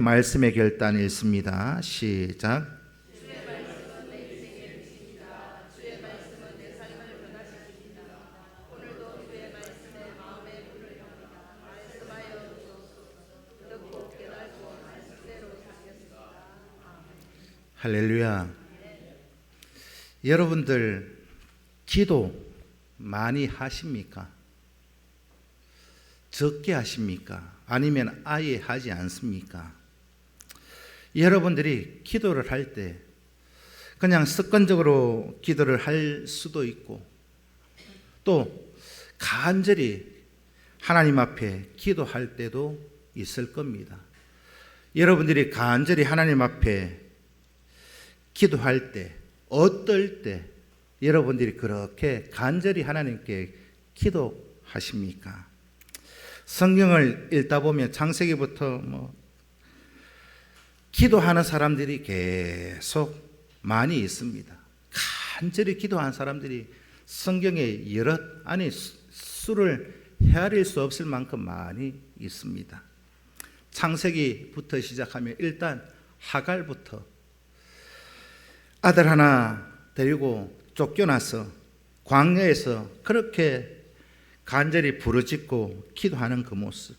말씀의 결단 읽습니다. 시작. 할렐루야. 여러분들 기도 많이 하십니까? 적게 하십니까? 아니면 아예 하지 않습니까? 여러분들이 기도를 할 때 그냥 습관적으로 기도를 할 수도 있고 또 간절히 하나님 앞에 기도할 때도 있을 겁니다. 여러분들이 간절히 하나님 앞에 기도할 때, 어떨 때 여러분들이 그렇게 간절히 하나님께 기도하십니까? 성경을 읽다 보면 창세기부터 기도하는 사람들이 계속 많이 있습니다. 간절히 기도하는 사람들이 성경에 여럿, 아니 수를 헤아릴 수 없을 만큼 많이 있습니다. 창세기부터 시작하면 일단 하갈부터 아들 하나 데리고 쫓겨나서 광야에서 그렇게 간절히 부르짖고 기도하는 그 모습,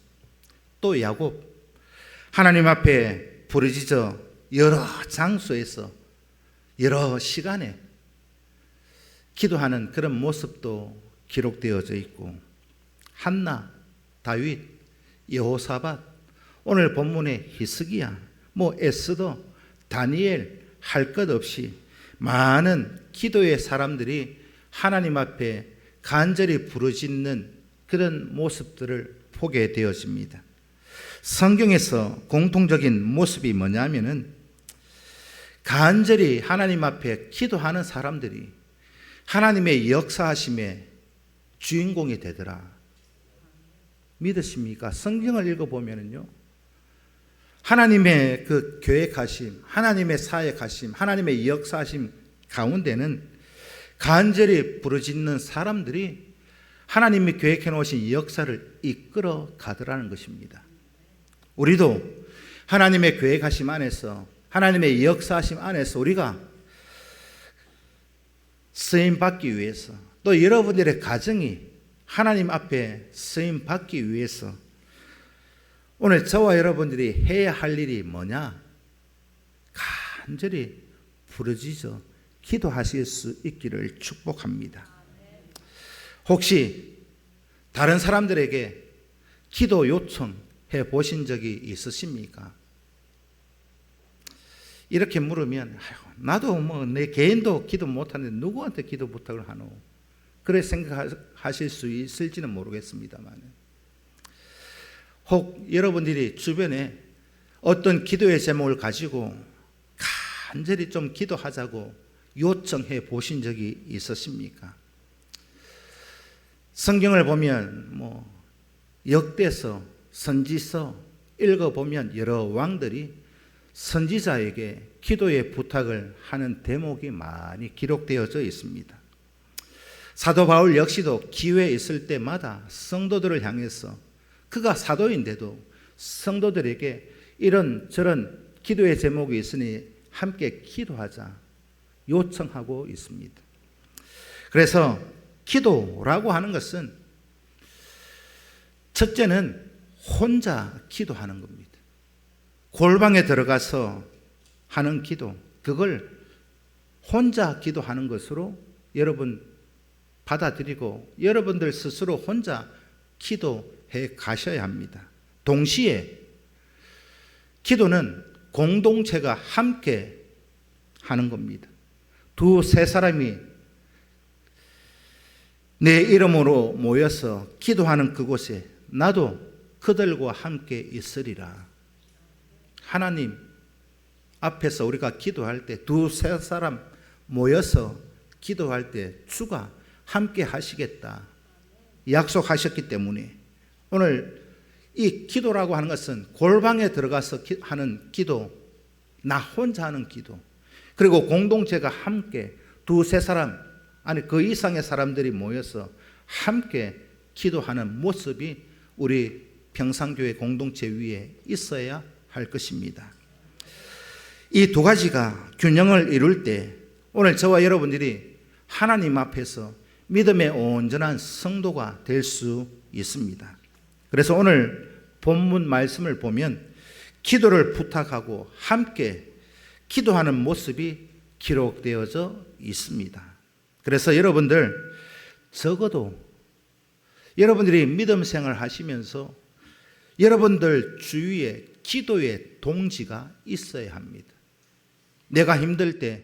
또 야곱 하나님 앞에 부르짖어 여러 장소에서 여러 시간에 기도하는 그런 모습도 기록되어져 있고, 한나, 다윗, 여호사밧, 오늘 본문의 히스기야, 에스더, 다니엘 할 것 없이 많은 기도의 사람들이 하나님 앞에 간절히 부르짖는 그런 모습들을 보게 되어집니다. 성경에서 공통적인 모습이 뭐냐면은 간절히 하나님 앞에 기도하는 사람들이 하나님의 역사하심의 주인공이 되더라. 믿으십니까? 성경을 읽어보면은요, 하나님의 그 계획하심, 하나님의 사역하심, 하나님의 역사하심 가운데는 간절히 부르짖는 사람들이 하나님이 계획해 놓으신 역사를 이끌어 가더라는 것입니다. 우리도 하나님의 계획하심 안에서, 하나님의 역사하심 안에서 우리가 쓰임 받기 위해서, 또 여러분들의 가정이 하나님 앞에 쓰임 받기 위해서 오늘 저와 여러분들이 해야 할 일이 뭐냐? 간절히 부르짖어 기도하실 수 있기를 축복합니다. 혹시 다른 사람들에게 기도 요청해 보신 적이 있으십니까? 이렇게 물으면 나도 내 개인도 기도 못하는데 누구한테 기도 부탁을 하노? 그래 생각하실 수 있을지는 모르겠습니다만, 혹 여러분들이 주변에 어떤 기도의 제목을 가지고 간절히 좀 기도하자고 요청해 보신 적이 있으십니까? 성경을 보면 역대서, 선지서 읽어보면 여러 왕들이 선지자에게 기도의 부탁을 하는 대목이 많이 기록되어져 있습니다. 사도 바울 역시도 기회 있을 때마다 성도들을 향해서, 그가 사도인데도 성도들에게 이런저런 기도의 제목이 있으니 함께 기도하자 요청하고 있습니다. 그래서 기도라고 하는 것은 첫째는 혼자 기도하는 겁니다. 골방에 들어가서 하는 기도, 그걸 혼자 기도하는 것으로 여러분 받아들이고 여러분들 스스로 혼자 기도해 가셔야 합니다. 동시에 기도는 공동체가 함께 하는 겁니다. 두세 사람이 내 이름으로 모여서 기도하는 그곳에 나도 그들과 함께 있으리라. 하나님 앞에서 우리가 기도할 때 두세 사람 모여서 기도할 때 주가 함께 하시겠다 약속하셨기 때문에 오늘 이 기도라고 하는 것은 골방에 들어가서 하는 기도, 나 혼자 하는 기도, 그리고 공동체가 함께 두세 사람, 아니 그 이상의 사람들이 모여서 함께 기도하는 모습이 우리 평상교회 공동체 위에 있어야 할 것입니다. 이 두 가지가 균형을 이룰 때 오늘 저와 여러분들이 하나님 앞에서 믿음의 온전한 성도가 될 수 있습니다. 그래서 오늘 본문 말씀을 보면 기도를 부탁하고 함께 기도하는 모습이 기록되어져 있습니다. 그래서 여러분들 적어도 여러분들이 믿음 생활 하시면서 여러분들 주위에 기도의 동지가 있어야 합니다. 내가 힘들 때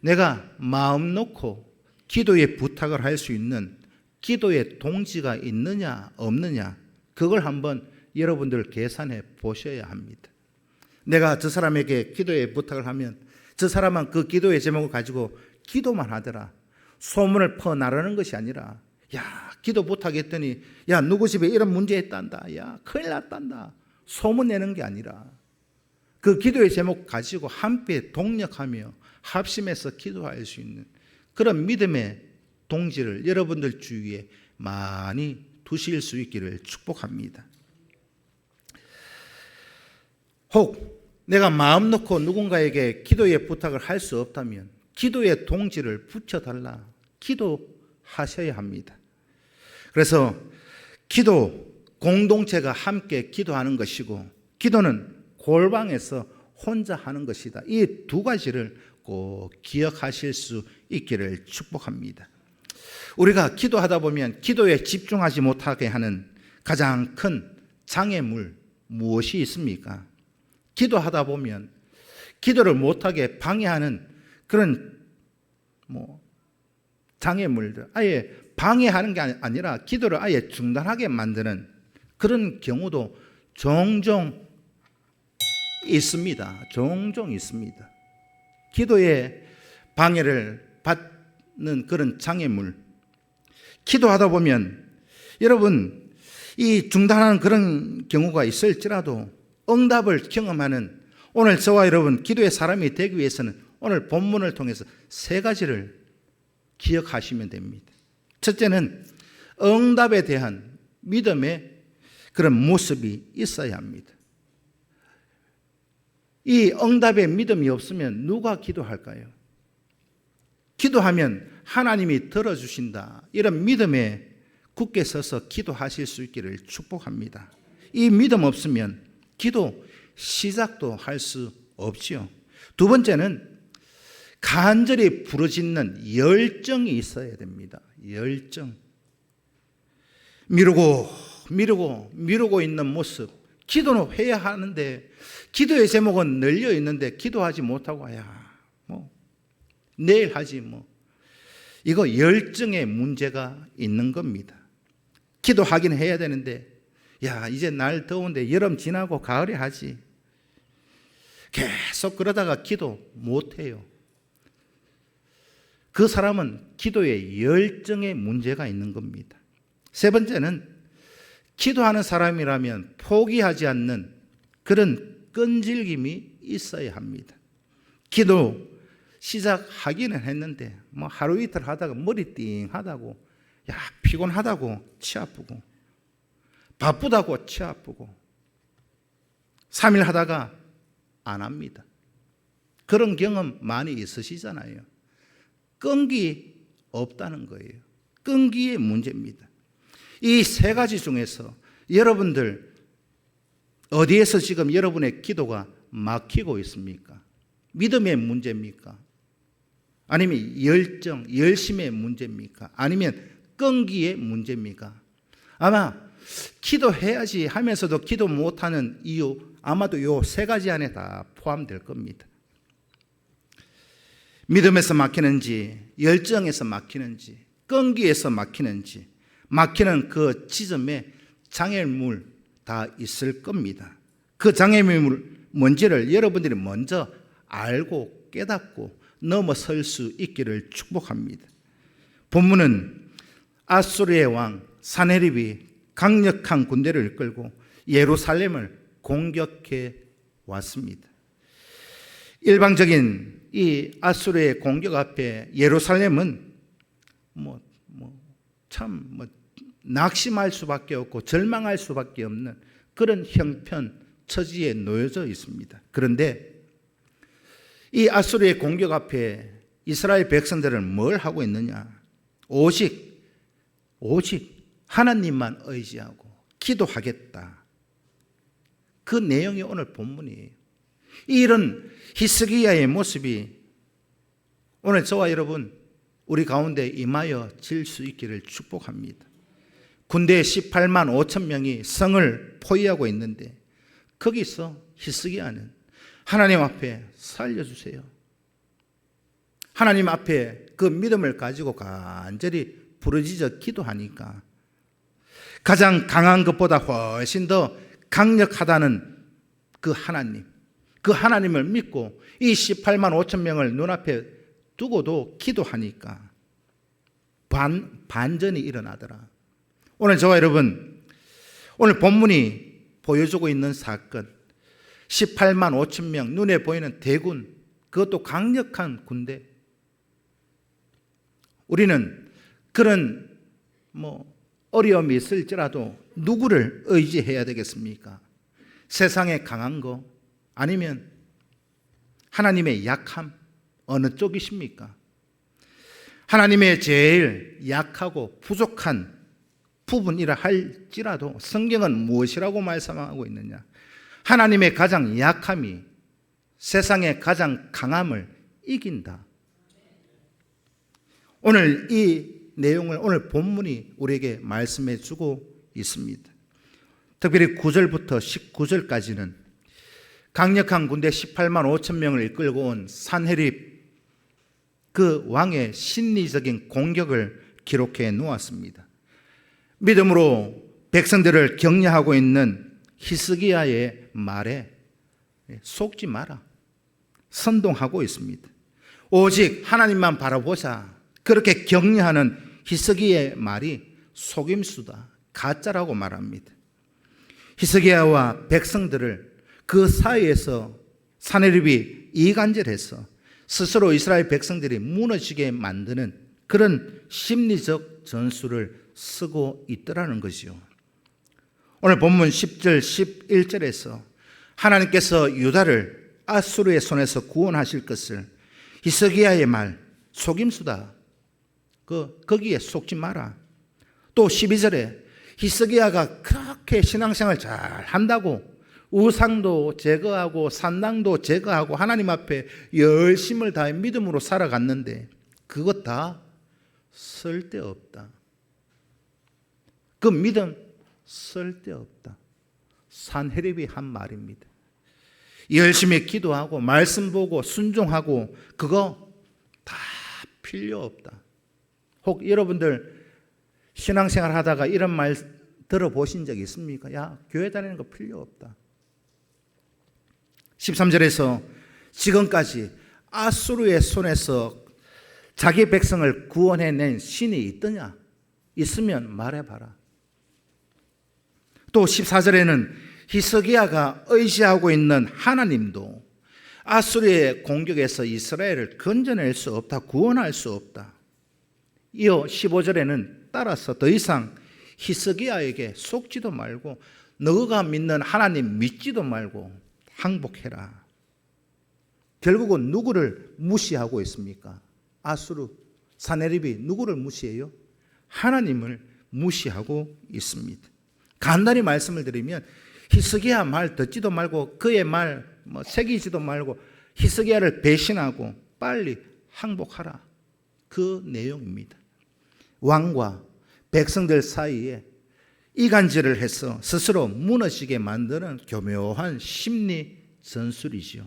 내가 마음 놓고 기도의 부탁을 할 수 있는 기도의 동지가 있느냐 없느냐 그걸 한번 여러분들 계산해 보셔야 합니다. 내가 저 사람에게 기도의 부탁을 하면 저 사람은 그 기도의 제목을 가지고 기도만 하더라. 소문을 퍼나르는 것이 아니라 야 기도 부탁했더니 야 누구 집에 이런 문제 있단다. 야 큰일 났단다. 소문 내는 게 아니라 그 기도의 제목 가지고 함께 동력하며 합심해서 기도할 수 있는 그런 믿음의 동지를 여러분들 주위에 많이 두실 수 있기를 축복합니다. 혹 내가 마음 놓고 누군가에게 기도의 부탁을 할 수 없다면 기도의 동지를 붙여달라 기도하셔야 합니다. 그래서 기도 공동체가 함께 기도하는 것이고 기도는 골방에서 혼자 하는 것이다. 이 두 가지를 꼭 기억하실 수 있기를 축복합니다. 우리가 기도하다 보면 기도에 집중하지 못하게 하는 가장 큰 장애물 무엇이 있습니까? 기도하다 보면 기도를 못하게 방해하는 그런 장애물들, 아예 방해하는 게 아니라 기도를 아예 중단하게 만드는 그런 경우도 종종 있습니다. 종종 있습니다. 기도에 방해를 받는 그런 장애물. 기도하다 보면 여러분 이 중단하는 그런 경우가 있을지라도 응답을 경험하는 오늘 저와 여러분 기도의 사람이 되기 위해서는 오늘 본문을 통해서 세 가지를 기억하시면 됩니다. 첫째는 응답에 대한 믿음의 그런 모습이 있어야 합니다. 이 응답의 믿음이 없으면 누가 기도할까요? 기도하면 하나님이 들어주신다. 이런 믿음에 굳게 서서 기도하실 수 있기를 축복합니다. 이 믿음 없으면 기도 시작도 할 수 없지요. 두 번째는 간절히 부르짖는 열정이 있어야 됩니다. 열정. 미루고 있는 모습. 기도는 해야 하는데 기도의 제목은 널려 있는데 기도하지 못하고 내일 하지 이거 열정의 문제가 있는 겁니다. 기도하긴 해야 되는데 야 이제 날 더운데 여름 지나고 가을에 하지. 계속 그러다가 기도 못해요. 그 사람은 기도의 열정의 문제가 있는 겁니다. 세 번째는 기도하는 사람이라면 포기하지 않는 그런 끈질김이 있어야 합니다. 기도 시작하기는 했는데 하루 이틀 하다가 머리 띵하다고 피곤하다고 치 아프고 바쁘다고 치 아프고 3일 하다가 안 합니다. 그런 경험 많이 있으시잖아요. 끈기 없다는 거예요. 끈기의 문제입니다. 이 세 가지 중에서 여러분들 어디에서 지금 여러분의 기도가 막히고 있습니까? 믿음의 문제입니까? 아니면 열심의 문제입니까? 아니면 끈기의 문제입니까? 아마 기도해야지 하면서도 기도 못하는 이유 아마도 이 세 가지 안에 다 포함될 겁니다. 믿음에서 막히는지, 열정에서 막히는지, 끈기에서 막히는지, 막히는 그 지점에 장애물 다 있을 겁니다. 그 장애물 뭔지를 여러분들이 먼저 알고 깨닫고 넘어설 수 있기를 축복합니다. 본문은 아수르의 왕 사네립이 강력한 군대를 이끌고 예루살렘을 공격해 왔습니다. 일방적인 이 아수르의 공격 앞에 예루살렘은 참 낙심할 수밖에 없고 절망할 수밖에 없는 그런 형편 처지에 놓여져 있습니다. 그런데 이 아수르의 공격 앞에 이스라엘 백성들은 뭘 하고 있느냐? 오직 하나님만 의지하고 기도하겠다. 그 내용이 오늘 본문이에요. 이런 히스기야의 모습이 오늘 저와 여러분 우리 가운데 임하여 질 수 있기를 축복합니다. 군대 18만 5천 명이 성을 포위하고 있는데 거기서 히스기야는 하나님 앞에 살려주세요. 하나님 앞에 그 믿음을 가지고 간절히 부르짖어 기도하니까 가장 강한 것보다 훨씬 더 강력하다는 그 하나님을 믿고 이 18만 5천 명을 눈앞에 두고도 기도하니까 반전이 일어나더라. 오늘 저와 여러분, 오늘 본문이 보여주고 있는 사건, 18만 5천 명 눈에 보이는 대군, 그것도 강력한 군대. 우리는 그런 어려움이 있을지라도 누구를 의지해야 되겠습니까? 세상에 강한 거 아니면 하나님의 약함, 어느 쪽이십니까? 하나님의 제일 약하고 부족한 부분이라 할지라도 성경은 무엇이라고 말씀하고 있느냐? 하나님의 가장 약함이 세상의 가장 강함을 이긴다. 오늘 이 내용을 오늘 본문이 우리에게 말씀해 주고 있습니다. 특별히 9절부터 19절까지는 강력한 군대 18만 5천 명을 이끌고 온 산헤립 그 왕의 심리적인 공격을 기록해 놓았습니다. 믿음으로 백성들을 격려하고 있는 히스기야의 말에 속지 마라 선동하고 있습니다. 오직 하나님만 바라보자 그렇게 격려하는 히스기야의 말이 속임수다, 가짜라고 말합니다. 히스기야와 백성들을 그 사이에서 산헤립이 이간질해서 스스로 이스라엘 백성들이 무너지게 만드는 그런 심리적 전술을 쓰고 있더라는 것이요. 오늘 본문 10절 11절에서 하나님께서 유다를 아수르의 손에서 구원하실 것을 히스기야의 말 속임수다, 거기에 속지 마라. 또 12절에 히스기야가 그렇게 신앙생활 잘 한다고 우상도 제거하고 산당도 제거하고 하나님 앞에 열심을 다해 믿음으로 살아갔는데 그것 다 쓸데없다. 그 믿음 쓸데없다. 산헤립이 한 말입니다. 열심히 기도하고 말씀 보고 순종하고 그거 다 필요 없다. 혹 여러분들 신앙생활 하다가 이런 말 들어보신 적 있습니까? 야, 교회 다니는 거 필요 없다. 13절에서 지금까지 아수르의 손에서 자기 백성을 구원해낸 신이 있더냐? 있으면 말해봐라. 또 14절에는 히스기야가 의지하고 있는 하나님도 아수르의 공격에서 이스라엘을 건져낼 수 없다, 구원할 수 없다. 이어 15절에는 따라서 더 이상 히스기야에게 속지도 말고 너가 믿는 하나님 믿지도 말고 항복해라. 결국은 누구를 무시하고 있습니까? 아수르, 산헤립이 누구를 무시해요? 하나님을 무시하고 있습니다. 간단히 말씀을 드리면 히스기야 말 듣지도 말고 그의 말 새기지도 말고 히스기야를 배신하고 빨리 항복하라. 그 내용입니다. 왕과 백성들 사이에 이간질을 해서 스스로 무너지게 만드는 교묘한 심리 전술이지요.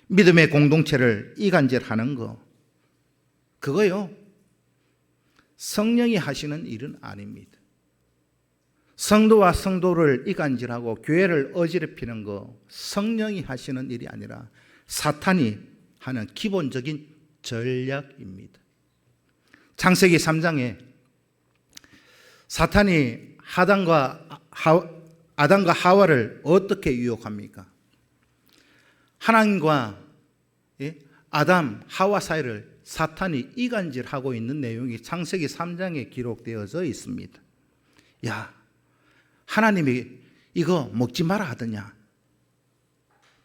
믿음의 공동체를 이간질하는 거, 그거요, 성령이 하시는 일은 아닙니다. 성도와 성도를 이간질하고 교회를 어지럽히는 거 성령이 하시는 일이 아니라 사탄이 하는 기본적인 전략입니다. 창세기 3장에 사탄이 아담과 하와를 어떻게 유혹합니까? 하나님과 아담, 하와 사이를 사탄이 이간질하고 있는 내용이 창세기 3장에 기록되어져 있습니다. 야, 하나님이 이거 먹지 마라 하더냐?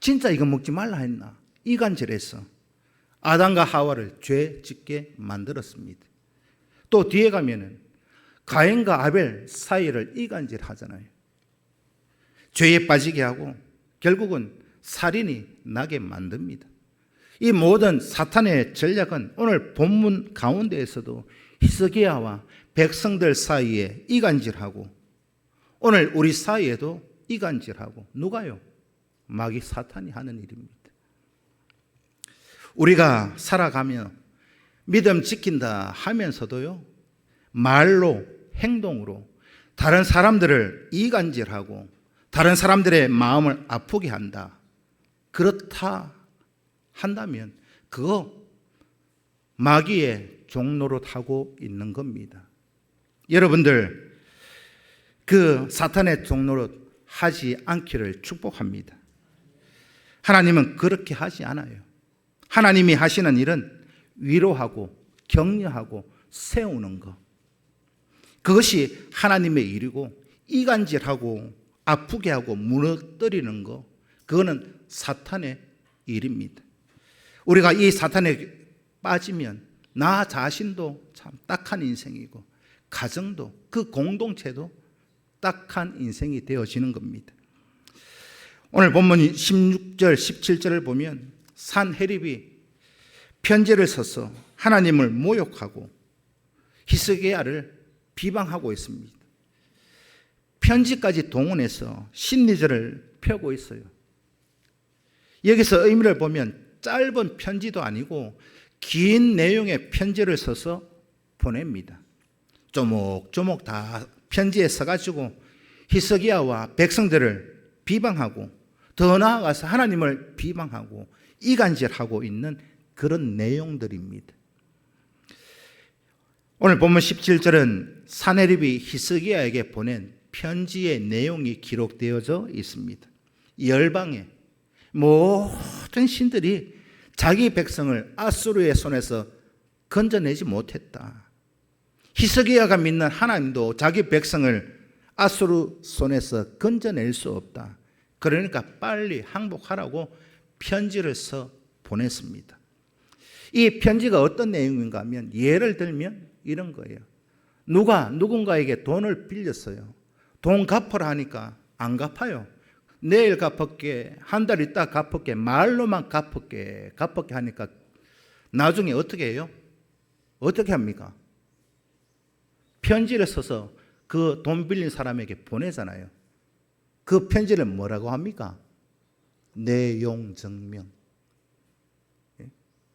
진짜 이거 먹지 말라 했나? 이간질해서 아담과 하와를 죄 짓게 만들었습니다. 또 뒤에 가면은 가인과 아벨 사이를 이간질하잖아요. 죄에 빠지게 하고 결국은 살인이 나게 만듭니다. 이 모든 사탄의 전략은 오늘 본문 가운데에서도 히스기야와 백성들 사이에 이간질하고 오늘 우리 사이에도 이간질하고 누가요? 마귀 사탄이 하는 일입니다. 우리가 살아가며 믿음 지킨다 하면서도요, 말로 행동으로 다른 사람들을 이간질하고 다른 사람들의 마음을 아프게 한다. 그렇다 한다면 그거 마귀의 종노릇 하고 있는 겁니다. 여러분들 그 사탄의 종노릇 하지 않기를 축복합니다. 하나님은 그렇게 하지 않아요. 하나님이 하시는 일은 위로하고 격려하고 세우는 것. 그것이 하나님의 일이고 이간질하고 아프게 하고 무너뜨리는 것, 그거는 사탄의 일입니다. 우리가 이 사탄에 빠지면 나 자신도 참 딱한 인생이고 가정도 그 공동체도 딱한 인생이 되어지는 겁니다. 오늘 본문 16절 17절을 보면 산헤립이 편지를 써서 하나님을 모욕하고 히스기야를 비방하고 있습니다. 편지까지 동원해서 심리전을 펴고 있어요. 여기서 의미를 보면 짧은 편지도 아니고 긴 내용의 편지를 써서 보냅니다. 조목조목 다 편지에 써가지고 히스기야와 백성들을 비방하고 더 나아가서 하나님을 비방하고 이간질하고 있는 그런 내용들입니다. 오늘 본문 17절은 산헤립이 히스기야에게 보낸 편지의 내용이 기록되어져 있습니다. 열방의 모든 신들이 자기 백성을 아수르의 손에서 건져내지 못했다. 히스기야가 믿는 하나님도 자기 백성을 아수르 손에서 건져낼 수 없다. 그러니까 빨리 항복하라고 편지를 써 보냈습니다. 이 편지가 어떤 내용인가 하면 예를 들면 이런 거예요. 누군가에게 돈을 빌렸어요. 돈 갚으라 하니까 안 갚아요. 내일 갚을게, 한 달 있다 갚을게, 말로만 갚을게 하니까 나중에 어떻게 해요? 어떻게 합니까? 편지를 써서 그 돈 빌린 사람에게 보내잖아요. 그 편지를 뭐라고 합니까? 내용 증명.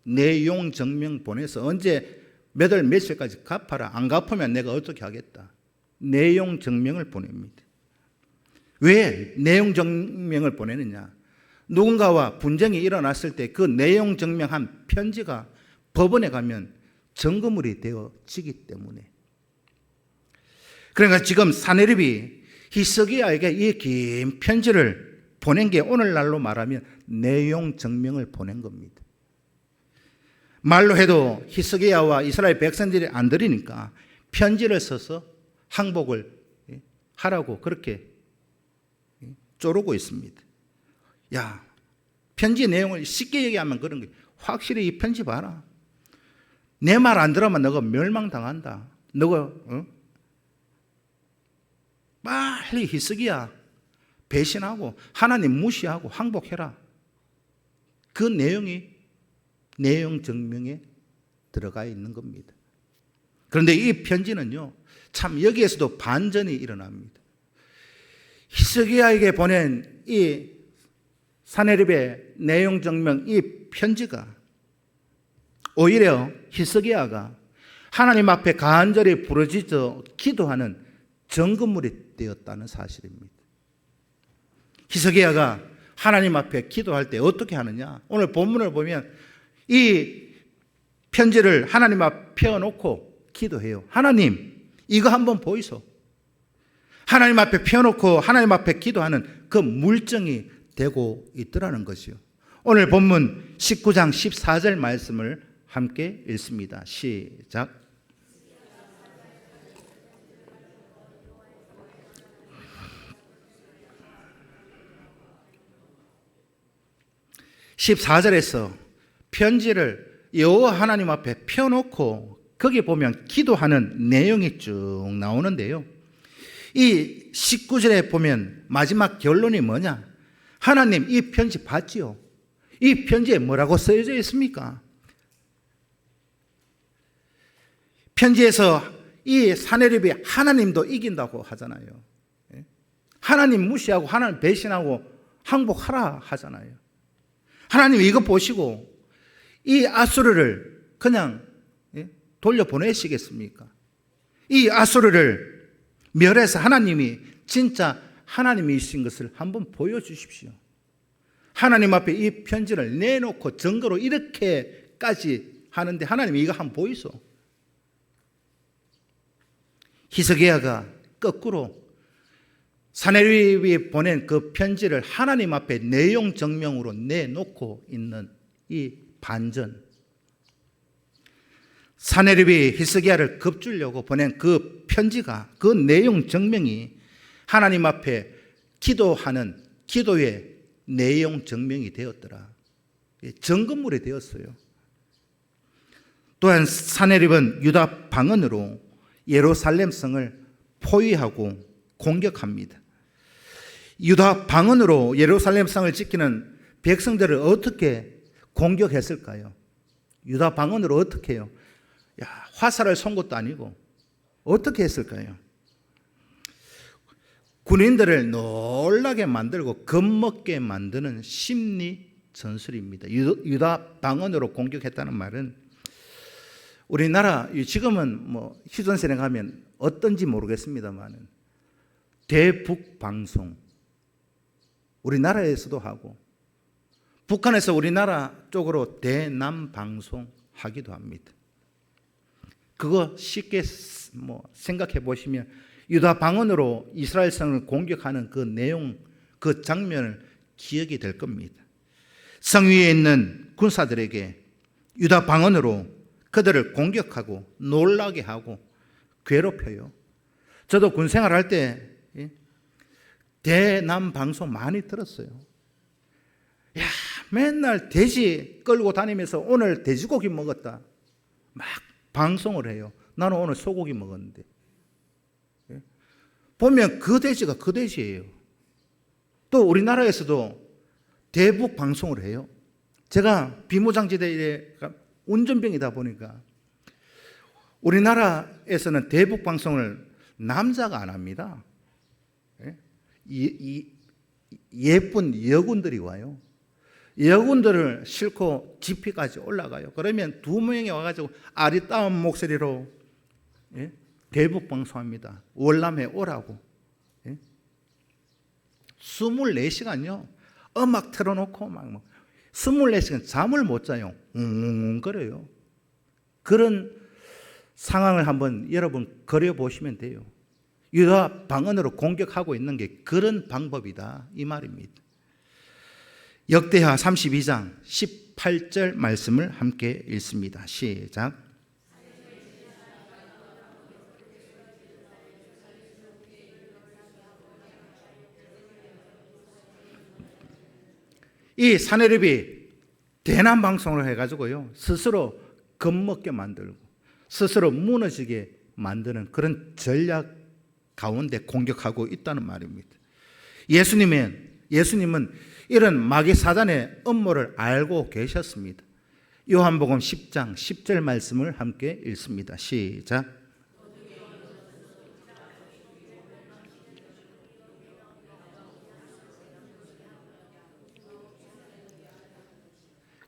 내용 증명 보내서 언제 몇 월 며칠까지 갚아라. 안 갚으면 내가 어떻게 하겠다. 내용 증명을 보냅니다. 왜 내용 증명을 보내느냐? 누군가와 분쟁이 일어났을 때 그 내용 증명한 편지가 법원에 가면 증거물이 되어지기 때문에. 그러니까 지금 산헤립이 히스기야에게 이 긴 편지를 보낸 게 오늘날로 말하면 내용 증명을 보낸 겁니다. 말로 해도 히스기야와 이스라엘 백성들이 안 들으니까 편지를 써서 항복을 하라고 그렇게 쪼르고 있습니다. 야, 편지 내용을 쉽게 얘기하면 그런 거예요. 확실히 이 편지 봐라. 내 말 안 들으면 너가 멸망당한다. 너가 빨리 히스기야 배신하고 하나님 무시하고 항복해라. 그 내용이 내용 증명에 들어가 있는 겁니다. 그런데 이 편지는요, 참 여기에서도 반전이 일어납니다. 히스기야에게 보낸 이 산헤립의 내용 증명 이 편지가 오히려 히스기야가 하나님 앞에 간절히 부르짖어 기도하는 증거물이 되었다는 사실입니다. 히스기야가 하나님 앞에 기도할 때 어떻게 하느냐? 오늘 본문을 보면 이 편지를 하나님 앞에 펴놓고 기도해요. 하나님, 이거 한번 보이소. 하나님 앞에 펴놓고 하나님 앞에 기도하는 그 물증이 되고 있더라는 것이요. 오늘 본문 19장 14절 말씀을 함께 읽습니다. 시작. 14절에서 편지를 여호와 하나님 앞에 펴놓고 거기 보면 기도하는 내용이 쭉 나오는데요. 이 19절에 보면 마지막 결론이 뭐냐? 하나님, 이 편지 봤지요? 이 편지에 뭐라고 쓰여져 있습니까? 편지에서 이 사내립이 하나님도 이긴다고 하잖아요. 하나님 무시하고 하나님 배신하고 항복하라 하잖아요. 하나님 이거 보시고 이 아수르를 그냥 돌려보내시겠습니까? 이 아수르를 멸해서 하나님이 진짜 하나님이신 것을 한번 보여주십시오. 하나님 앞에 이 편지를 내놓고 증거로 이렇게까지 하는데 하나님이 이거 한번 보이소. 히스기야가 거꾸로 사내립이 보낸 그 편지를 하나님 앞에 내용 증명으로 내놓고 있는 이 반전. 사내립이 히스기야를 겁주려고 보낸 그 편지가, 그 내용 증명이 하나님 앞에 기도하는 기도의 내용 증명이 되었더라. 증거물이 되었어요. 또한 사내립은 유다 방언으로 예루살렘 성을 포위하고 공격합니다. 유다 방언으로 예루살렘 성을 지키는 백성들을 어떻게 공격했을까요? 유다 방언으로 어떻게 해요? 화살을 쏜 것도 아니고 어떻게 했을까요? 군인들을 놀라게 만들고 겁먹게 만드는 심리 전술입니다. 유다 방언으로 공격했다는 말은 우리나라 지금은 뭐 휴전선에 가면 어떤지 모르겠습니다만 대북 방송 우리나라에서도 하고 북한에서 우리나라 쪽으로 대남 방송 하기도 합니다. 그거 쉽게 생각해 보시면 유다 방언으로 이스라엘 성을 공격하는 그 내용, 그 장면을 기억이 될 겁니다. 성 위에 있는 군사들에게 유다 방언으로 그들을 공격하고 놀라게 하고 괴롭혀요. 저도 군 생활할 때 대남 방송 많이 들었어요. 맨날 돼지 끌고 다니면서 오늘 돼지고기 먹었다. 막 방송을 해요. 나는 오늘 소고기 먹었는데. 보면 그 돼지가 그 돼지예요. 또 우리나라에서도 대북 방송을 해요. 제가 비무장지대에 운전병이다 보니까 우리나라에서는 대북 방송을 남자가 안 합니다. 예쁜 여군들이 와요. 여군들을 싣고 지피까지 올라가요. 그러면 2명이 와가지고 아리따운 목소리로 대북 방송합니다. 월남에 오라고. 24시간요. 음악 틀어놓고 막 24시간 잠을 못 자요. 웅웅거려요. 그런 상황을 한번 여러분 그려보시면 돼요. 유다 방언으로 공격하고 있는 게 그런 방법이다 이 말입니다. 역대하 32장 18절 말씀을 함께 읽습니다. 시작. 이 사내립이 대남 방송을 해가지고요 스스로 겁먹게 만들고 스스로 무너지게 만드는 그런 전략 가운데 공격하고 있다는 말입니다. 예수님은 이런 마귀 사단의 음모를 알고 계셨습니다. 요한복음 10장 10절 말씀을 함께 읽습니다. 시작.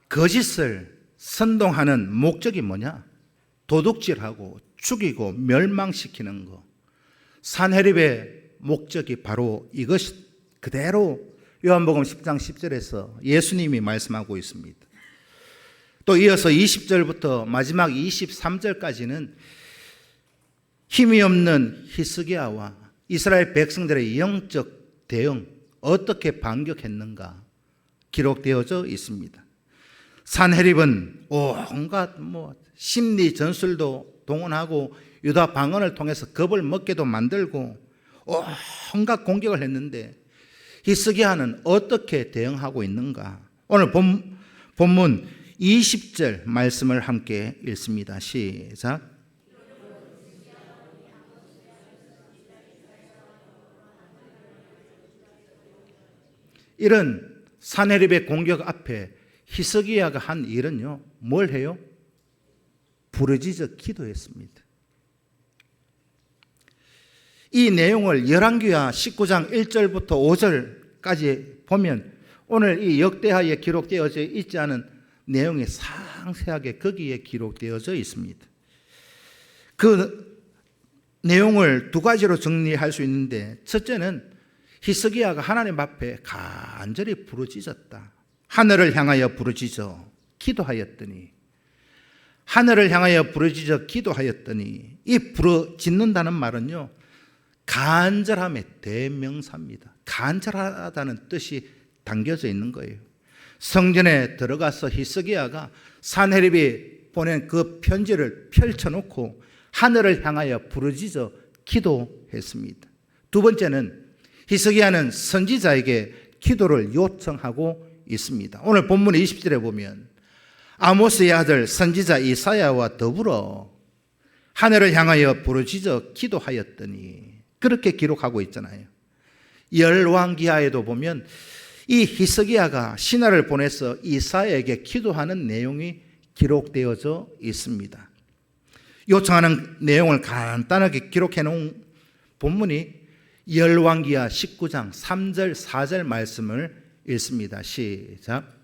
거짓을 선동하는 목적이 뭐냐? 도둑질하고 죽이고 멸망시키는 거. 산헤립의 목적이 바로 이것이 그대로 요한복음 10장 10절에서 예수님이 말씀하고 있습니다. 또 이어서 20절부터 마지막 23절까지는 힘이 없는 히스기야와 이스라엘 백성들의 영적 대응 어떻게 반격했는가 기록되어져 있습니다. 산헤립은 온갖 심리 전술도 동원하고 유다 방언을 통해서 겁을 먹게도 만들고 온갖 공격을 했는데 히스기야는 어떻게 대응하고 있는가? 오늘 본문 20절 말씀을 함께 읽습니다. 시작. 이런 사네립의 공격 앞에 히스기야가 한 일은요, 뭘 해요? 부르짖어 기도했습니다. 이 내용을 열왕기하 19장 1절부터 5절까지 보면 오늘 이 역대하에 기록되어져 있지 않은 내용이 상세하게 거기에 기록되어져 있습니다. 그 내용을 두 가지로 정리할 수 있는데, 첫째는 히스기야가 하나님 앞에 간절히 부르짖었다. 하늘을 향하여 부르짖어 기도하였더니, 하늘을 향하여 부르짖어 기도하였더니, 이 부르짖는다는 말은요, 간절함의 대명사입니다. 간절하다는 뜻이 담겨져 있는 거예요. 성전에 들어가서 히스기야가 사네립이 보낸 그 편지를 펼쳐놓고 하늘을 향하여 부르짖어 기도했습니다. 두 번째는 히스기야는 선지자에게 기도를 요청하고 있습니다. 오늘 본문 20절에 보면 아모스의 아들 선지자 이사야와 더불어 하늘을 향하여 부르짖어 기도하였더니, 그렇게 기록하고 있잖아요. 열왕기하에도 보면 이 히스기야가 신하를 보내서 이사야에게 기도하는 내용이 기록되어져 있습니다. 요청하는 내용을 간단하게 기록해 놓은 본문이 열왕기하 19장 3절 4절 말씀을 읽습니다. 시작.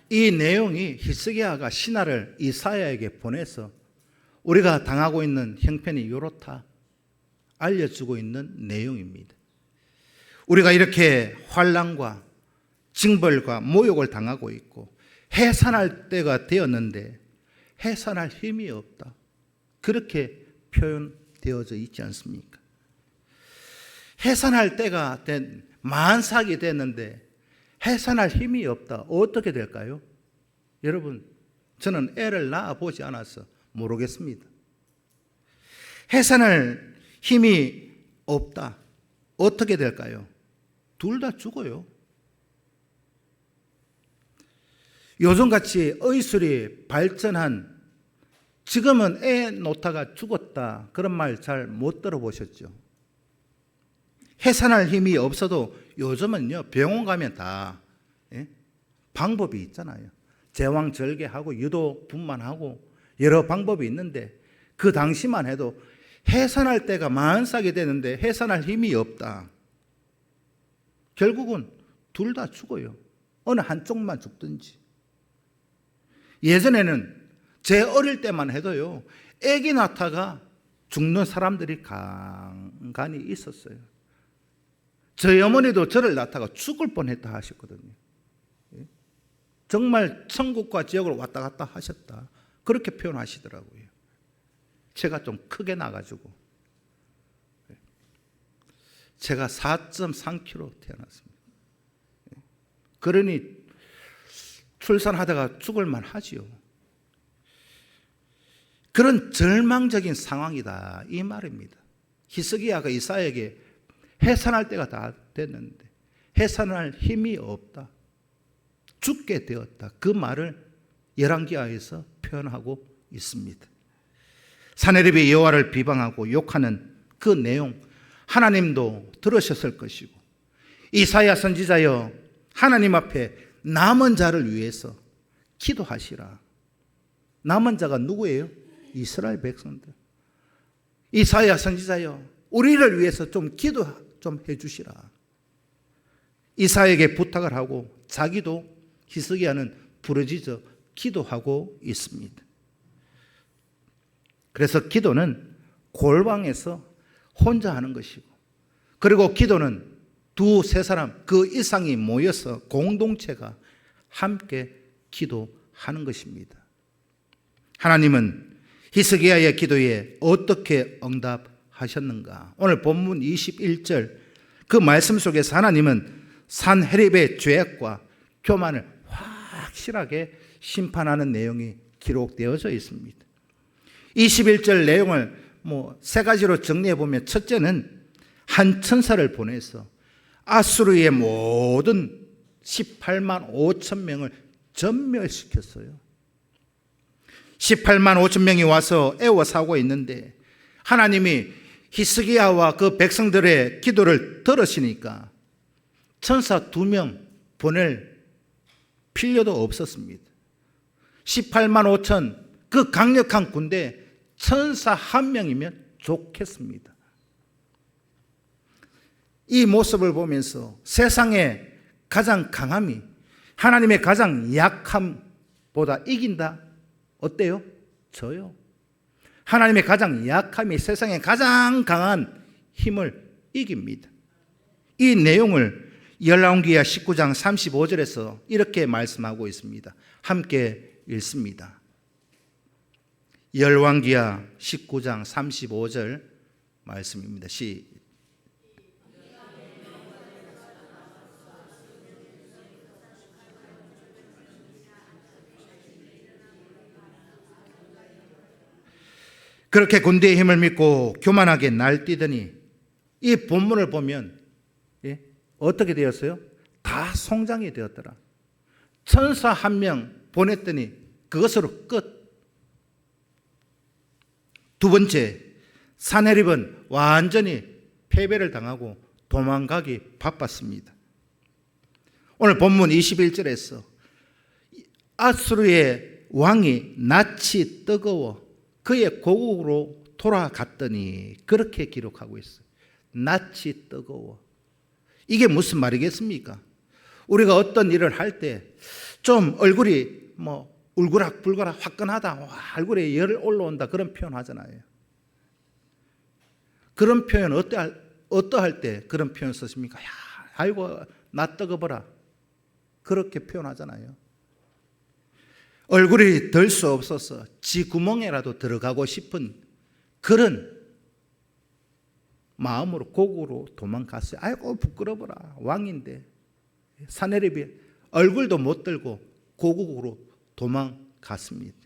이 내용이 히스기야가 신하를 이사야에게 보내서 우리가 당하고 있는 형편이 이렇다 알려주고 있는 내용입니다. 우리가 이렇게 환난과 징벌과 모욕을 당하고 있고 해산할 때가 되었는데 해산할 힘이 없다, 그렇게 표현되어져 있지 않습니까? 해산할 때가 된 만삭이 됐는데 해산할 힘이 없다. 어떻게 될까요? 여러분, 저는 애를 낳아보지 않아서 모르겠습니다. 해산할 힘이 없다. 어떻게 될까요? 둘 다 죽어요. 요즘같이 의술이 발전한 지금은 애 놓다가 죽었다, 그런 말 잘 못 들어보셨죠? 해산할 힘이 없어도 요즘은요, 병원 가면 다 방법이 있잖아요. 제왕절개하고 유도 분만하고 여러 방법이 있는데, 그 당시만 해도 해산할 때가 만삭이 되는데 해산할 힘이 없다. 결국은 둘 다 죽어요. 어느 한쪽만 죽든지. 예전에는 제 어릴 때만 해도요, 아기 낳다가 죽는 사람들이 간간히 있었어요. 저희 어머니도 저를 낳다가 죽을 뻔했다 하셨거든요. 정말 천국과 지옥을 왔다 갔다 하셨다, 그렇게 표현하시더라고요. 제가 좀 크게 나가지고 제가 4.3kg 태어났습니다. 그러니 출산하다가 죽을 만하지요. 그런 절망적인 상황이다, 이 말입니다. 히스기야가 이사야에게 해산할 때가 다 됐는데 해산할 힘이 없다, 죽게 되었다, 그 말을 열왕기하에서 표현하고 있습니다. 사네립이 여호와를 비방하고 욕하는 그 내용, 하나님도 들으셨을 것이고, 이사야 선지자여 하나님 앞에 남은 자를 위해서 기도하시라. 남은 자가 누구예요? 이스라엘 백성들. 이사야 선지자여 우리를 위해서 좀 기도 좀 해주시라. 이사야에게 부탁을 하고 자기도, 히스기야는 부르짖어 기도하고 있습니다. 그래서 기도는 골방에서 혼자 하는 것이고, 그리고 기도는 두세 사람 그 이상이 모여서 공동체가 함께 기도하는 하는 것입니다. 하나님은 히스기야의 기도에 어떻게 응답하셨는가? 오늘 본문 21절 그 말씀 속에서 하나님은 산헤립의 죄악과 교만을 확실하게 심판하는 내용이 기록되어져 있습니다. 21절 내용을 세 가지로 정리해 보면, 첫째는 한 천사를 보내서 아수르의 모든 18만 5천 명을 전멸시켰어요. 18만 5천 명이 와서 애워싸고 있는데 하나님이 히스기야와 그 백성들의 기도를 들으시니까 천사 2명 보낼 필요도 없었습니다. 18만 5천 그 강력한 군대 천사 1명이면 좋겠습니다. 이 모습을 보면서 세상의 가장 강함이 하나님의 가장 약함보다 이긴다? 어때요? 저요. 하나님의 가장 약함이 세상의 가장 강한 힘을 이깁니다. 이 내용을 열왕기하 19장 35절에서 이렇게 말씀하고 있습니다. 함께 읽습니다. 열왕기하 19장 35절 말씀입니다. 그렇게 군대의 힘을 믿고 교만하게 날뛰더니, 이 본문을 보면 어떻게 되었어요? 다 송장이 되었더라. 천사 1명 보냈더니 그것으로 끝. 두 번째, 산헤립은 완전히 패배를 당하고 도망가기 바빴습니다. 오늘 본문 21절에서 아수르의 왕이 낯이 뜨거워 그의 고국으로 돌아갔더니, 그렇게 기록하고 있어요. 낯이 뜨거워. 이게 무슨 말이겠습니까? 우리가 어떤 일을 할 때 좀 얼굴이 울그락불그락 화끈하다, 얼굴에 열 올라온다, 그런 표현 하잖아요. 그런 표현 어떠할 때 그런 표현 쓰십니까? 야, 아이고 나 뜨거워라, 그렇게 표현하잖아요. 얼굴이 들 수 없어서 지 구멍에라도 들어가고 싶은 그런 마음으로 고국으로 도망갔어요. 아이고 부끄러워라, 왕인데. 산헤립이 얼굴도 못 들고 고국으로 도망갔습니다.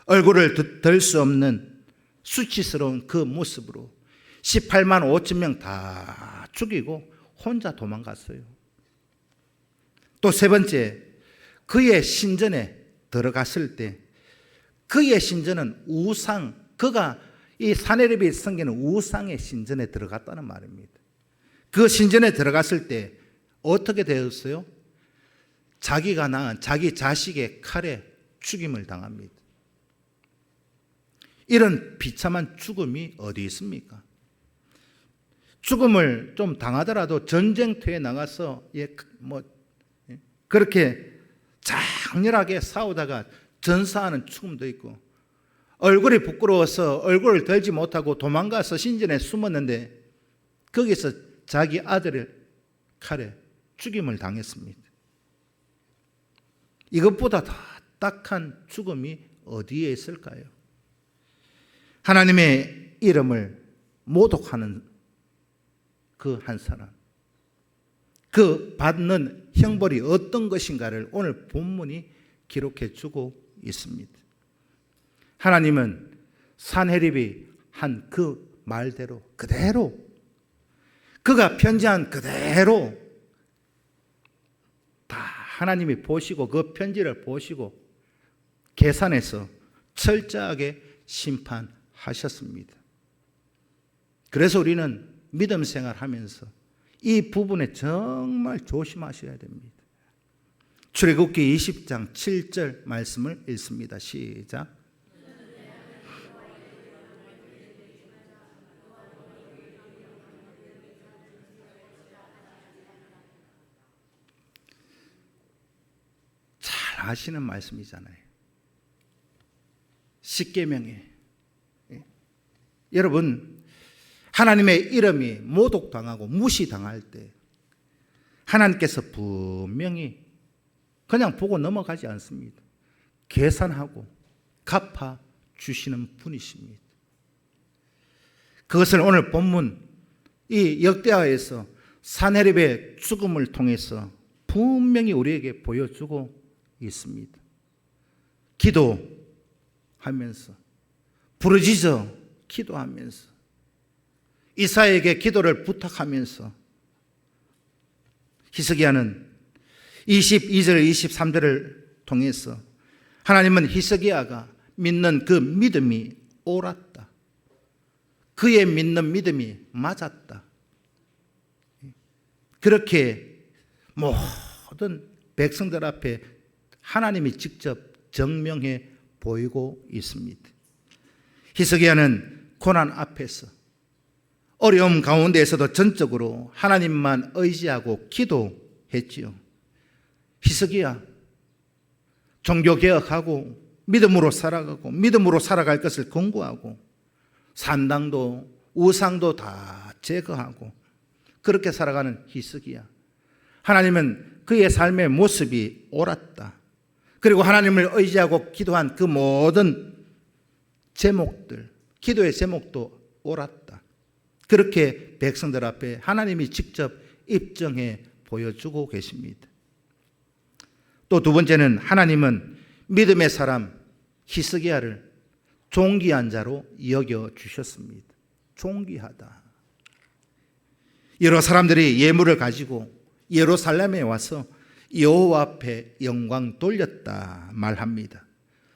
얼굴을 들 수 없는 수치스러운 그 모습으로 18만 5천 명 다 죽이고 혼자 도망갔어요. 또 세 번째, 그의 신전에 들어갔을 때 그의 신전은 우상, 그가 이 산헤립이 섬기는 우상의 신전에 들어갔다는 말입니다. 그 신전에 들어갔을 때 어떻게 되었어요? 자기가 낳은 자기 자식의 칼에 죽임을 당합니다. 이런 비참한 죽음이 어디 있습니까? 죽음을 좀 당하더라도 전쟁터에 나가서 그렇게 장렬하게 싸우다가 전사하는 죽음도 있고, 얼굴이 부끄러워서 얼굴을 들지 못하고 도망가서 신전에 숨었는데 거기서 자기 아들을 칼에 죽임을 당했습니다. 이것보다 더 딱한 죽음이 어디에 있을까요? 하나님의 이름을 모독하는 그 한 사람, 그 받는 형벌이 어떤 것인가를 오늘 본문이 기록해 주고 있습니다. 하나님은 산헤립이 한 그 말대로 그대로, 그가 편지한 그대로 다 하나님이 보시고 그 편지를 보시고 계산해서 철저하게 심판하셨습니다. 그래서 우리는 믿음 생활하면서 이 부분에 정말 조심하셔야 됩니다. 출애굽기 20장 7절 말씀을 읽습니다. 시작. 잘 아시는 말씀이잖아요. 십계명에 여러분, 하나님의 이름이 모독당하고 무시당할 때 하나님께서 분명히 그냥 보고 넘어가지 않습니다. 계산하고 갚아 주시는 분이십니다. 그것을 오늘 본문 이 역대하에서 사네립의 죽음을 통해서 분명히 우리에게 보여주고 있습니다. 기도하면서, 부르짖어 기도하면서, 이사야에게 기도를 부탁하면서 히스기야는 22절 23절을 통해서 하나님은 히스기야가 믿는 그 믿음이 옳았다, 그의 믿는 믿음이 맞았다, 그렇게 모든 백성들 앞에 하나님이 직접 증명해 보이고 있습니다. 히스기야는 고난 앞에서, 어려움 가운데에서도 전적으로 하나님만 의지하고 기도했지요. 히스기야, 종교개혁하고 믿음으로 살아가고 믿음으로 살아갈 것을 권고하고 산당도 우상도 다 제거하고 그렇게 살아가는 히스기야, 하나님은 그의 삶의 모습이 옳았다, 그리고 하나님을 의지하고 기도한 그 모든 제목들, 기도의 제목도 옳았다, 그렇게 백성들 앞에 하나님이 직접 입증해 보여주고 계십니다. 또 두 번째는 하나님은 믿음의 사람 히스기야를 존귀한 자로 여겨주셨습니다. 존귀하다. 여러 사람들이 예물을 가지고 예루살렘에 와서 여호와 앞에 영광 돌렸다 말합니다.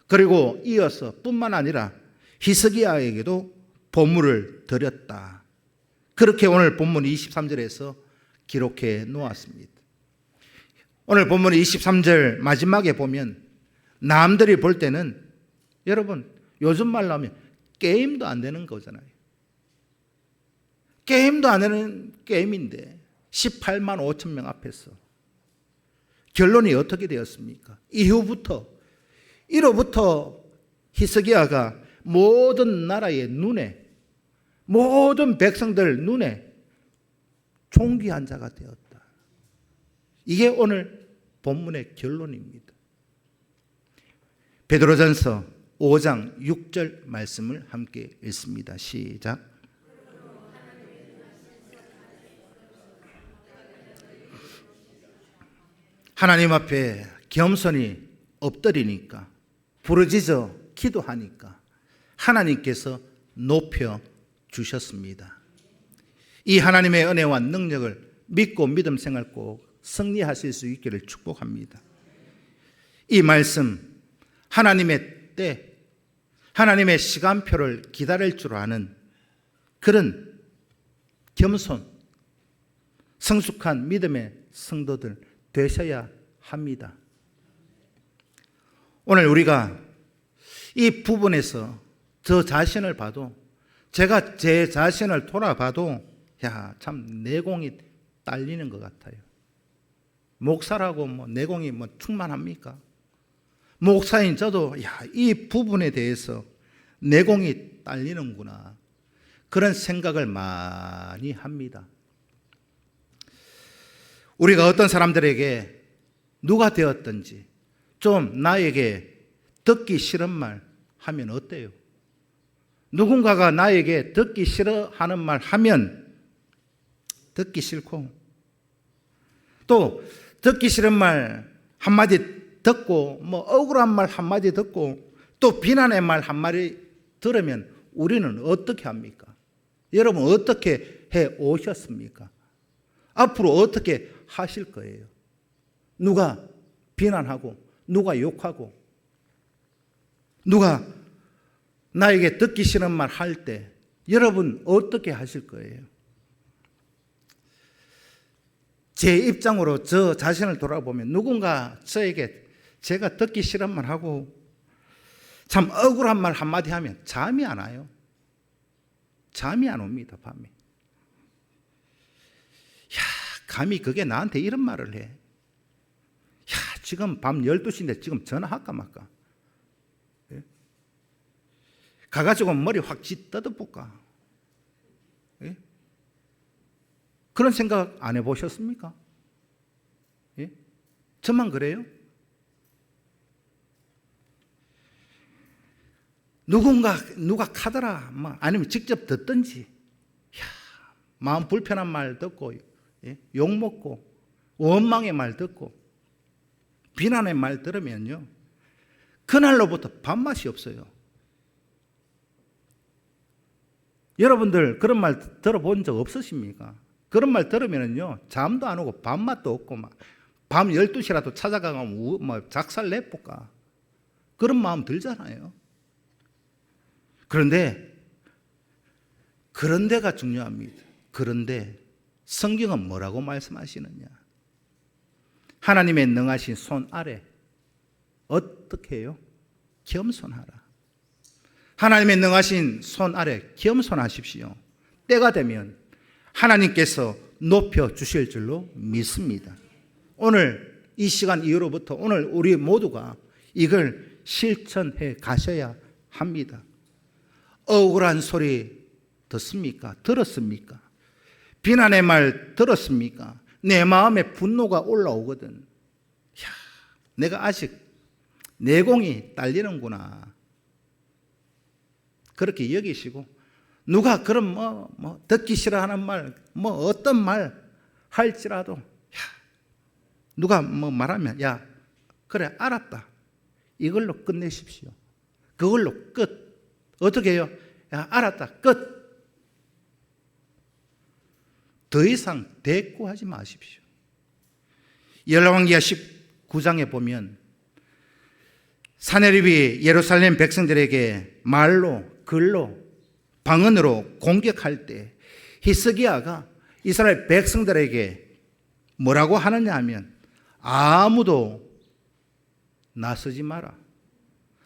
그리고 이어서 뿐만 아니라 히스기야에게도 보물을 드렸다, 그렇게 오늘 본문 23절에서 기록해 놓았습니다. 오늘 본문 23절 마지막에 보면 남들이 볼 때는, 여러분 요즘 말로 하면 게임도 안 되는 거잖아요. 게임도 안 되는 게임인데 18만 5천 명 앞에서 결론이 어떻게 되었습니까? 이로부터 히스기야가 모든 나라의 눈에, 모든 백성들 눈에 존귀한 자가 되었다. 이게 오늘 본문의 결론입니다. 베드로전서 5장 6절 말씀을 함께 읽습니다. 시작. 하나님 앞에 겸손히 엎드리니까, 부르짖어 기도하니까 하나님께서 높여 주셨습니다. 이 하나님의 은혜와 능력을 믿고 믿음 생활 꼭 승리하실 수 있기를 축복합니다. 이 말씀, 하나님의 때, 하나님의 시간표를 기다릴 줄 아는 그런 겸손, 성숙한 믿음의 성도들 되셔야 합니다. 오늘 우리가 이 부분에서 저 자신을 봐도, 제가 제 자신을 돌아봐도 참 내공이 딸리는 것 같아요. 목사라고 내공이 충만합니까? 목사인 저도 이 부분에 대해서 내공이 딸리는구나, 그런 생각을 많이 합니다. 우리가 어떤 사람들에게 누가 되었든지 좀 나에게 듣기 싫은 말 하면 어때요? 누군가가 나에게 듣기 싫어하는 말 하면 듣기 싫고, 또 듣기 싫은 말 한마디 듣고 억울한 말 한마디 듣고 또 비난의 말 한마디 들으면 우리는 어떻게 합니까? 여러분 어떻게 해 오셨습니까? 앞으로 어떻게 하실 거예요? 누가 비난하고 누가 욕하고 누가 나에게 듣기 싫은 말 할 때 여러분 어떻게 하실 거예요? 제 입장으로 저 자신을 돌아보면 누군가 저에게 제가 듣기 싫은 말 하고 참 억울한 말 한마디 하면 잠이 안 와요. 잠이 안 옵니다, 밤에. 감히 그게 나한테 이런 말을 해. 지금 밤 12시인데 지금 전화할까 말까? 예? 가가지고 머리 확 뜯어볼까? 예? 그런 생각 안 해보셨습니까? 예? 저만 그래요? 누가 카더라, 아니면 직접 듣든지, 마음 불편한 말 듣고, 욕먹고, 원망의 말 듣고, 비난의 말 들으면요, 그날로부터 밥맛이 없어요. 여러분들 그런 말 들어본 적 없으십니까? 그런 말 들으면요, 잠도 안 오고 밥맛도 없고, 밤 12시라도 찾아가면 작살 내볼까? 그런 마음 들잖아요. 그런데가 중요합니다. 그런데 성경은 뭐라고 말씀하시느냐? 하나님의 능하신 손 아래 어떻게 해요? 겸손하라. 하나님의 능하신 손 아래 겸손하십시오. 때가 되면 하나님께서 높여주실 줄로 믿습니다. 오늘 이 시간 이후로부터 오늘 우리 모두가 이걸 실천해 가셔야 합니다. 억울한 소리 듣습니까? 들었습니까? 비난의 말 들었습니까? 내 마음에 분노가 올라오거든. 내가 아직 내공이 딸리는구나. 그렇게 여기시고, 누가 그런 듣기 싫어하는 말, 어떤 말 할지라도, 누가 말하면, 그래, 알았다. 이걸로 끝내십시오. 그걸로 끝. 어떻게 해요? 알았다. 끝. 더 이상 대꾸하지 마십시오. 열왕기하 19장에 보면 사내립이 예루살렘 백성들에게 말로, 글로, 방언으로 공격할 때 히스기야가 이스라엘 백성들에게 뭐라고 하느냐 하면, 아무도 나서지 마라.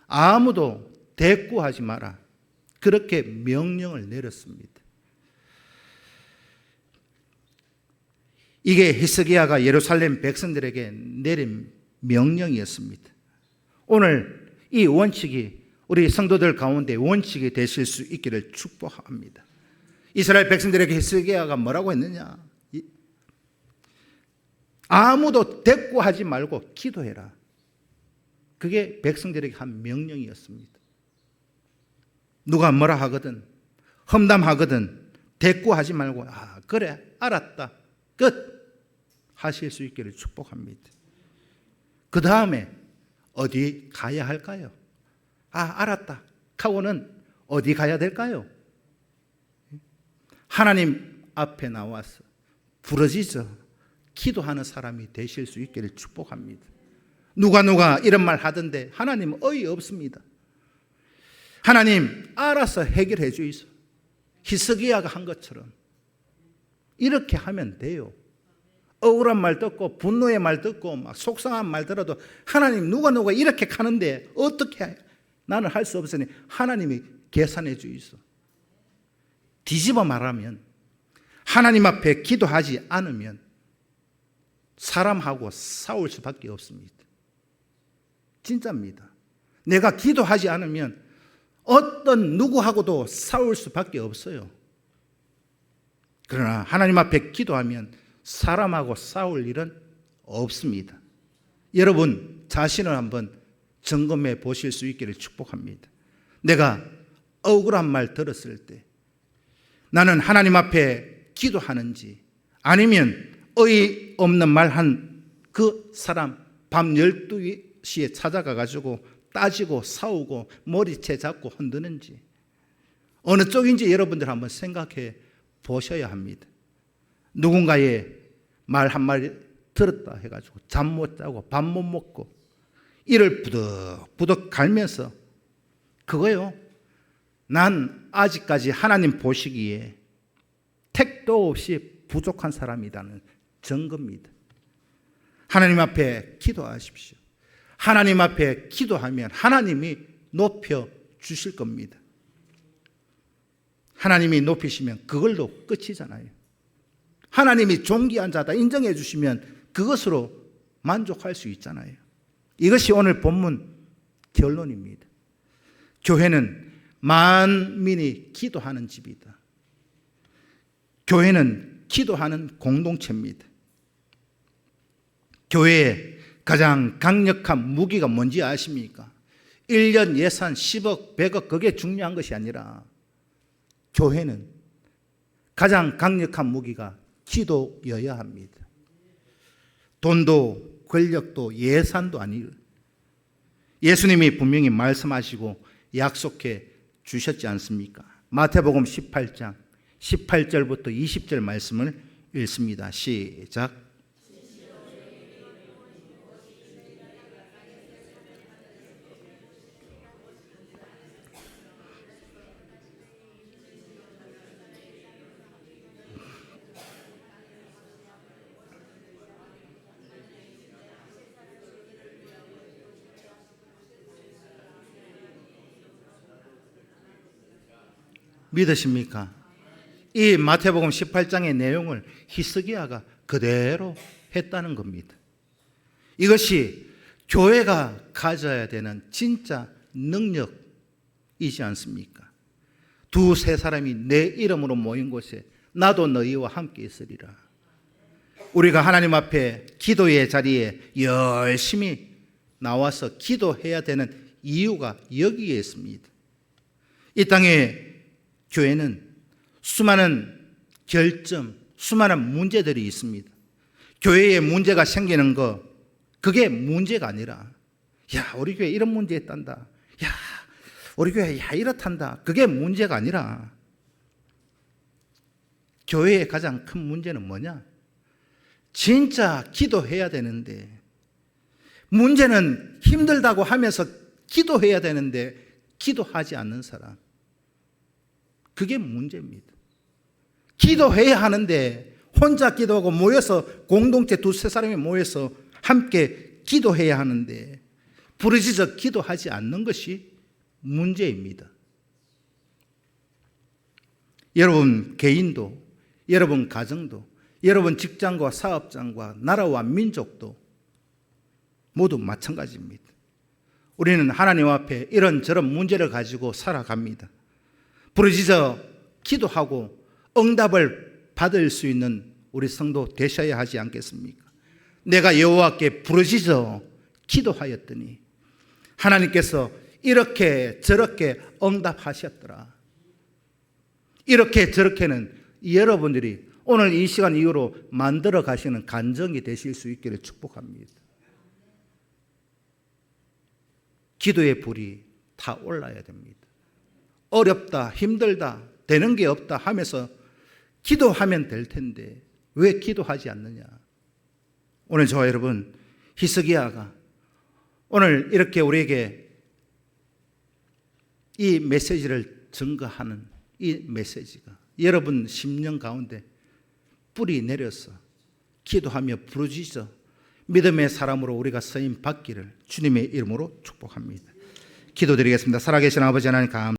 아무도 대꾸하지 마라. 그렇게 명령을 내렸습니다. 이게 히스기야가 예루살렘 백성들에게 내린 명령이었습니다. 오늘 이 원칙이 우리 성도들 가운데 원칙이 되실 수 있기를 축복합니다. 이스라엘 백성들에게 히스기야가 뭐라고 했느냐? 아무도 대꾸하지 말고 기도해라. 그게 백성들에게 한 명령이었습니다. 누가 뭐라 하거든, 험담하거든 대꾸하지 말고, 그래, 알았다, 끝 하실 수 있기를 축복합니다. 그 다음에 어디 가야 할까요? 알았다 하고는 어디 가야 될까요? 하나님 앞에 나와서 부르짖어 기도하는 사람이 되실 수 있기를 축복합니다. 누가 이런 말 하던데 하나님은 어이없습니다. 하나님 알아서 해결해 주이소. 히스기야가 한 것처럼 이렇게 하면 돼요. 억울한 말 듣고 분노의 말 듣고 막 속상한 말 들어도 하나님 누가 이렇게 가는데 어떻게 해? 나는 할 수 없으니 하나님이 계산해 주이소. 뒤집어 말하면 하나님 앞에 기도하지 않으면 사람하고 싸울 수밖에 없습니다. 진짜입니다. 내가 기도하지 않으면 어떤 누구하고도 싸울 수밖에 없어요. 그러나 하나님 앞에 기도하면 사람하고 싸울 일은 없습니다. 여러분 자신을 한번 점검해 보실 수 있기를 축복합니다. 내가 억울한 말 들었을 때 나는 하나님 앞에 기도하는지, 아니면 어이없는 말 한 그 사람 밤 12시에 찾아가 가지고 따지고 싸우고 머리채 잡고 흔드는지, 어느 쪽인지 여러분들 한번 생각해 보셔야 합니다. 누군가의 말 한마디 들었다 해가지고 잠 못 자고 밥 못 먹고 이를 부득부득 갈면서, 그거요, 난 아직까지 하나님 보시기에 택도 없이 부족한 사람이라는 증거입니다. 하나님 앞에 기도하십시오. 하나님 앞에 기도하면 하나님이 높여 주실 겁니다. 하나님이 높이시면 그걸로 끝이잖아요. 하나님이 존귀한 자다 인정해 주시면 그것으로 만족할 수 있잖아요. 이것이 오늘 본문 결론입니다. 교회는 만민이 기도하는 집이다. 교회는 기도하는 공동체입니다. 교회의 가장 강력한 무기가 뭔지 아십니까? 1년 예산 10억, 100억 그게 중요한 것이 아니라 교회는 가장 강력한 무기가 기도여야 합니다. 돈도 권력도 예산도 아니에요. 예수님이 분명히 말씀하시고 약속해 주셨지 않습니까? 마태복음 18장 18절부터 20절 말씀을 읽습니다. 시작. 믿으십니까? 이 마태복음 18장의 내용을 히스기야가 그대로 했다는 겁니다. 이것이 교회가 가져야 되는 진짜 능력이지 않습니까? 두세 사람이 내 이름으로 모인 곳에 나도 너희와 함께 있으리라. 우리가 하나님 앞에 기도의 자리에 열심히 나와서 기도해야 되는 이유가 여기에 있습니다. 이 땅에 교회는 수많은 결점, 수많은 문제들이 있습니다. 교회에 문제가 생기는 거, 그게 문제가 아니라, 야, 우리 교회 이런 문제 있단다. 야, 우리 교회 이렇단다. 그게 문제가 아니라, 교회의 가장 큰 문제는 뭐냐? 진짜 기도해야 되는데, 문제는 힘들다고 하면서 기도해야 되는데, 기도하지 않는 사람. 그게 문제입니다. 기도해야 하는데 혼자 기도하고 모여서 공동체 두세 사람이 모여서 함께 기도해야 하는데 부르짖어 기도하지 않는 것이 문제입니다. 여러분 개인도, 여러분 가정도, 여러분 직장과 사업장과 나라와 민족도 모두 마찬가지입니다. 우리는 하나님 앞에 이런저런 문제를 가지고 살아갑니다. 부르짖어 기도하고 응답을 받을 수 있는 우리 성도 되셔야 하지 않겠습니까? 내가 여호와께 부르짖어 기도하였더니 하나님께서 이렇게 저렇게 응답하셨더라. 이렇게 저렇게는 여러분들이 오늘 이 시간 이후로 만들어 가시는 간증이 되실 수 있기를 축복합니다. 기도의 불이 타올라야 됩니다. 어렵다, 힘들다, 되는 게 없다 하면서 기도하면 될 텐데 왜 기도하지 않느냐? 오늘 저와 여러분, 히스기야가 오늘 이렇게 우리에게 이 메시지를 증거하는 이 메시지가 여러분 심령 가운데 뿌리 내려서 기도하며 부르짖어 믿음의 사람으로 우리가 쓰임 받기를 주님의 이름으로 축복합니다. 기도드리겠습니다. 살아계신 아버지 하나님 감사합니다.